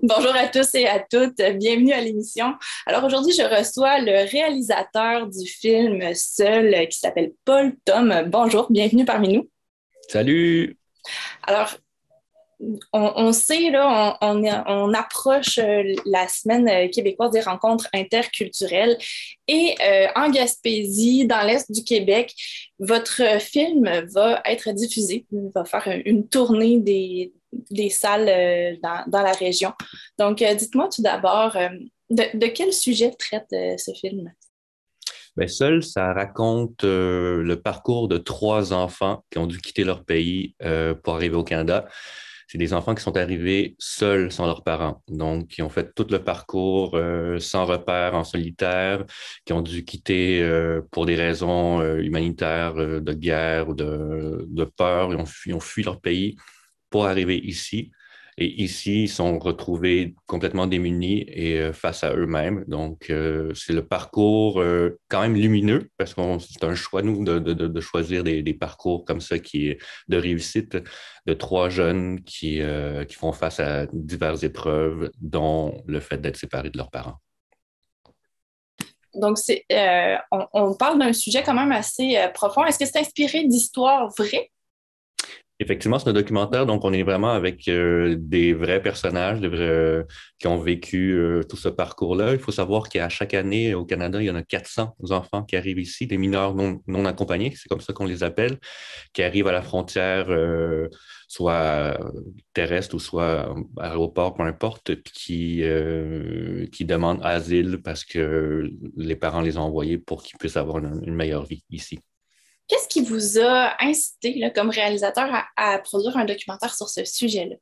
Bonjour à tous et à toutes, bienvenue à l'émission. Alors aujourd'hui, je reçois le réalisateur du film Seul qui s'appelle Paul Thom. Bonjour, bienvenue parmi nous. Salut! Alors, on sait, là, on approche la semaine québécoise des rencontres interculturelles et en Gaspésie, dans l'est du Québec, votre film va être diffusé. Il va faire une tournée des salles dans la région. Donc, dites-moi tout d'abord, de quel sujet traite ce film? Ben, Seul, ça raconte le parcours de trois enfants qui ont dû quitter leur pays pour arriver au Canada. C'est des enfants qui sont arrivés seuls, sans leurs parents. Donc, qui ont fait tout le parcours sans repère, en solitaire, qui ont dû quitter pour des raisons humanitaires, de guerre ou de peur. Ils ont fui leur pays pour arriver ici. Et ici, ils sont retrouvés complètement démunis et face à eux-mêmes. Donc, c'est le parcours quand même lumineux, parce que c'est un choix, nous, de choisir des parcours comme ça qui est de réussite de trois jeunes qui font face à diverses épreuves, dont le fait d'être séparés de leurs parents. Donc, on parle d'un sujet quand même assez profond. Est-ce que c'est inspiré d'histoires vraies? Effectivement, c'est un documentaire, donc on est vraiment avec des vrais personnages, qui ont vécu tout ce parcours-là. Il faut savoir qu'à chaque année au Canada, il y en a 400 enfants qui arrivent ici, des mineurs non accompagnés, c'est comme ça qu'on les appelle, qui arrivent à la frontière, soit terrestre ou soit à l'aéroport, peu importe, puis qui demandent asile parce que les parents les ont envoyés pour qu'ils puissent avoir une meilleure vie ici. Qu'est-ce qui vous a incité, là, comme réalisateur, à produire un documentaire sur ce sujet-là?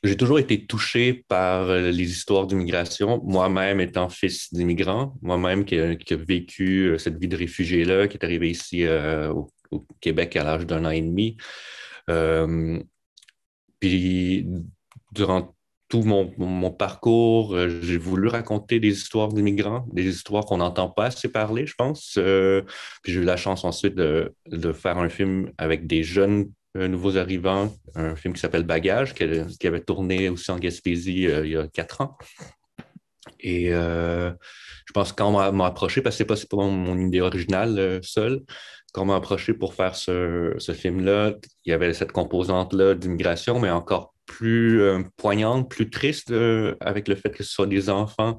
J'ai toujours été touché par les histoires d'immigration, moi-même étant fils d'immigrants, moi-même qui a vécu cette vie de réfugié-là, qui est arrivé ici au Québec à l'âge d'un an et demi. Euh, Puis, durant tout mon parcours, j'ai voulu raconter des histoires d'immigrants, des histoires qu'on n'entend pas assez parler, je pense. Puis j'ai eu la chance ensuite de faire un film avec des jeunes nouveaux arrivants, un film qui s'appelle Bagage, qui avait tourné aussi en Gaspésie il y a 4 ans. Et je pense que quand on m'a approché, parce que c'est pas mon idée originale seule, quand on m'a approché pour faire ce film-là, il y avait cette composante-là d'immigration, mais encore plus poignante, plus triste avec le fait que ce soit des enfants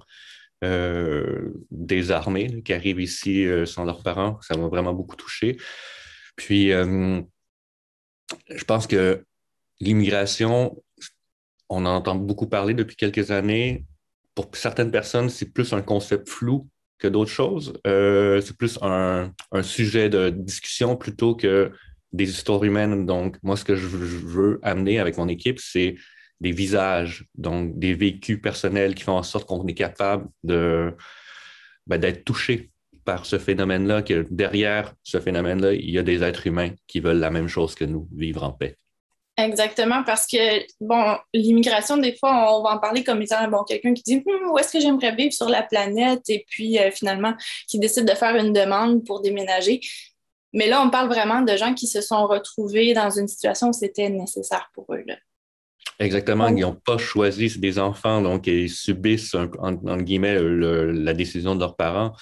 désarmés là, qui arrivent ici sans leurs parents. Ça m'a vraiment beaucoup touché. Puis, je pense que l'immigration, on en entend beaucoup parler depuis quelques années. Pour certaines personnes, c'est plus un concept flou que d'autres choses. C'est plus un sujet de discussion plutôt que des histoires humaines. Donc, moi, ce que je veux amener avec mon équipe, c'est des visages, donc des vécus personnels qui font en sorte qu'on est capable d'être touché par ce phénomène-là, que derrière ce phénomène-là, il y a des êtres humains qui veulent la même chose que nous, vivre en paix. Exactement, parce que, bon, l'immigration, des fois, on va en parler comme étant, bon, quelqu'un qui dit, où est-ce que j'aimerais vivre sur la planète? Et puis, finalement, qui décide de faire une demande pour déménager. Mais là, on parle vraiment de gens qui se sont retrouvés dans une situation où c'était nécessaire pour eux, là. Exactement, ils n'ont pas choisi, c'est des enfants, donc ils subissent, entre guillemets, la décision de leurs parents.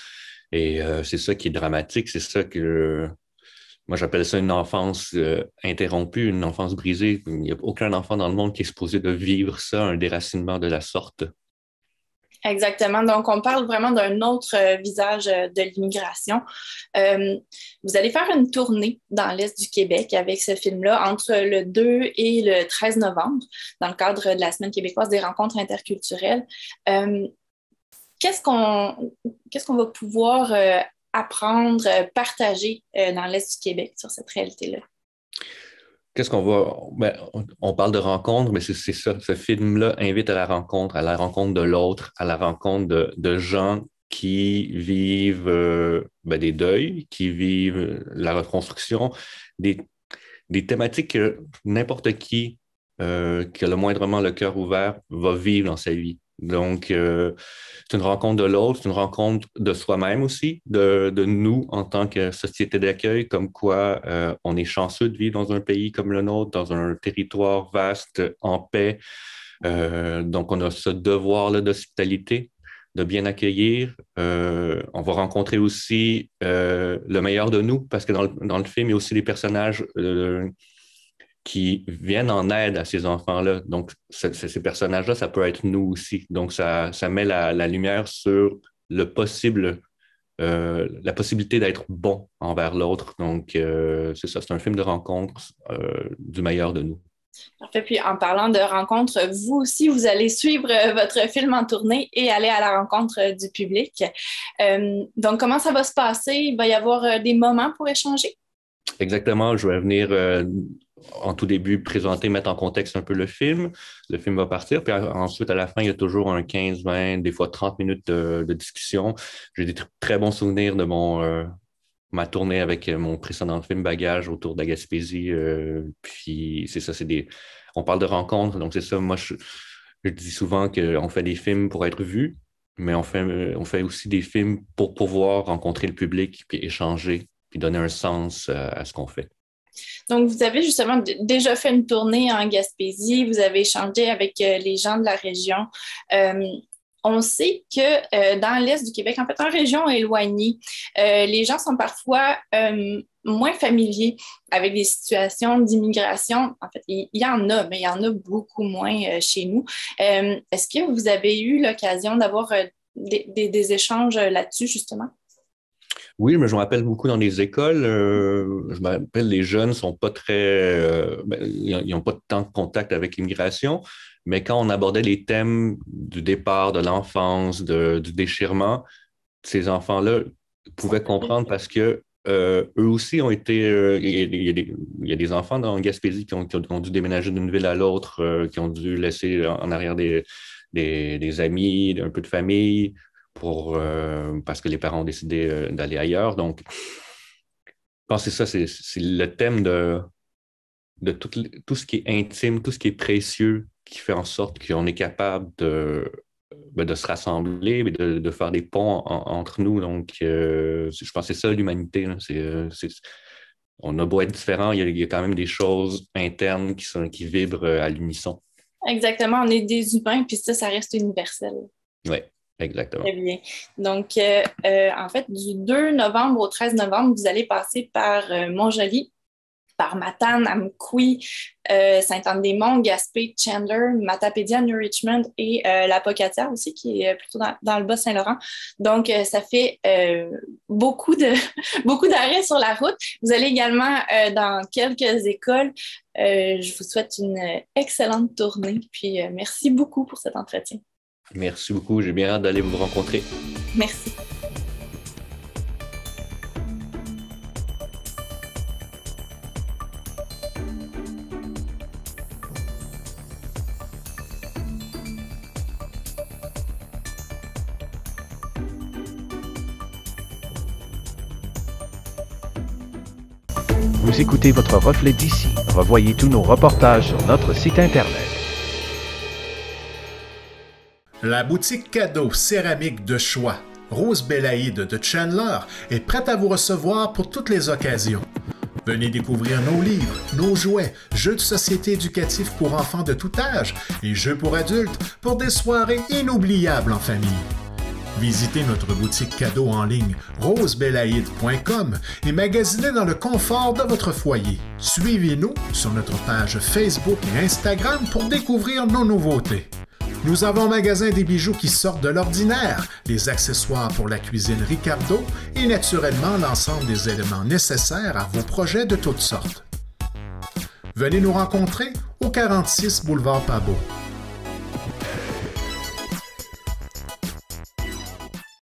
Et c'est ça qui est dramatique, c'est ça que moi j'appelle ça une enfance interrompue, une enfance brisée. Il n'y a aucun enfant dans le monde qui est supposé de vivre ça, un déracinement de la sorte. Exactement. Donc, on parle vraiment d'un autre visage de l'immigration. Euh, Vous allez faire une tournée dans l'Est du Québec avec ce film-là entre le 2 et le 13 novembre, dans le cadre de la Semaine québécoise des rencontres interculturelles. Euh, qu'est-ce qu'on, qu'est-ce qu'on va pouvoir apprendre, partager dans l'Est du Québec sur cette réalité-là? Qu'est-ce qu'on va. Ben, on parle de rencontre, mais c'est ça. Ce film-là invite à la rencontre de l'autre, à la rencontre de gens qui vivent des deuils, qui vivent la reconstruction, des, des thématiques que n'importe qui a le moindrement le cœur ouvert va vivre dans sa vie. Donc, c'est une rencontre de l'autre, c'est une rencontre de soi-même aussi, de nous en tant que société d'accueil, comme quoi on est chanceux de vivre dans un pays comme le nôtre, dans un territoire vaste, en paix, Donc, on a ce devoir-là d'hospitalité, de bien accueillir. On va rencontrer aussi le meilleur de nous, parce que dans le film, il y a aussi des personnages qui viennent en aide à ces enfants-là. Donc, ces personnages-là, ça peut être nous aussi. Donc, ça met la lumière sur le possible, la possibilité d'être bon envers l'autre. Donc, c'est ça, c'est un film de rencontre du meilleur de nous. Parfait. Puis en parlant de rencontres, vous aussi, vous allez suivre votre film en tournée et aller à la rencontre du public. Donc, comment ça va se passer? Il va y avoir des moments pour échanger? Exactement. Je vais venir en tout début présenter, mettre en contexte un peu le film. Le film va partir. Puis ensuite, à la fin, il y a toujours un 15, 20, des fois 30 minutes de discussion. J'ai des très bons souvenirs de ma tournée avec mon précédent film Bagage autour de la Gaspésie. Puis c'est ça, on parle de rencontres. Donc c'est ça, moi, je dis souvent qu'on fait des films pour être vus, mais on fait aussi des films pour pouvoir rencontrer le public, puis échanger, puis donner un sens à ce qu'on fait. Donc, vous avez justement déjà fait une tournée en Gaspésie, vous avez échangé avec les gens de la région. On sait que dans l'Est du Québec, en fait, en région éloignée, les gens sont parfois moins familiers avec des situations d'immigration. En fait, il y en a, mais il y en a beaucoup moins chez nous. Est-ce que vous avez eu l'occasion d'avoir des échanges là-dessus, justement? Oui, mais je me rappelle beaucoup dans les écoles. Je me rappelle, les jeunes ne sont pas très. Ils n'ont pas tant de contact avec l'immigration, mais quand on abordait les thèmes du départ, de l'enfance, du déchirement, ces enfants-là pouvaient comprendre parce que eux aussi ont été. Il y a des enfants dans Gaspésie qui ont dû déménager d'une ville à l'autre, qui ont dû laisser en arrière des amis, un peu de famille. Parce que les parents ont décidé d'aller ailleurs. Donc, je pense que c'est ça, c'est le thème de tout ce qui est intime, tout ce qui est précieux, qui fait en sorte qu'on est capable de se rassembler, de faire des ponts entre nous. Donc, je pense que c'est ça l'humanité. On a beau être différents, il y a quand même des choses internes qui vibrent à l'unisson. Exactement, on est des humains, puis ça reste universel. Oui. Exactement. Très bien. Donc, en fait, du 2 novembre au 13 novembre, vous allez passer par Montjoly, par Matane, Amqui, Sainte-Anne-des-Monts, Gaspé, Chandler, Matapédia, New Richmond et la Pocatière aussi, qui est plutôt dans le Bas-Saint-Laurent. Donc, ça fait beaucoup d'arrêts sur la route. Vous allez également dans quelques écoles. Je vous souhaite une excellente tournée. Puis, merci beaucoup pour cet entretien. Merci beaucoup. J'ai bien hâte d'aller vous rencontrer. Merci. Vous écoutez votre reflet d'ici. Revoyez tous nos reportages sur notre site Internet. La boutique cadeau céramique de choix Rose Belaïde de Chandler est prête à vous recevoir pour toutes les occasions. Venez découvrir nos livres, nos jouets, jeux de société éducatifs pour enfants de tout âge et jeux pour adultes pour des soirées inoubliables en famille. Visitez notre boutique cadeau en ligne rosebelaïde.com et magasinez dans le confort de votre foyer. Suivez-nous sur notre page Facebook et Instagram pour découvrir nos nouveautés. Nous avons magasin des bijoux qui sortent de l'ordinaire, des accessoires pour la cuisine Ricardo et naturellement l'ensemble des éléments nécessaires à vos projets de toutes sortes. Venez nous rencontrer au 46 boulevard Pabot.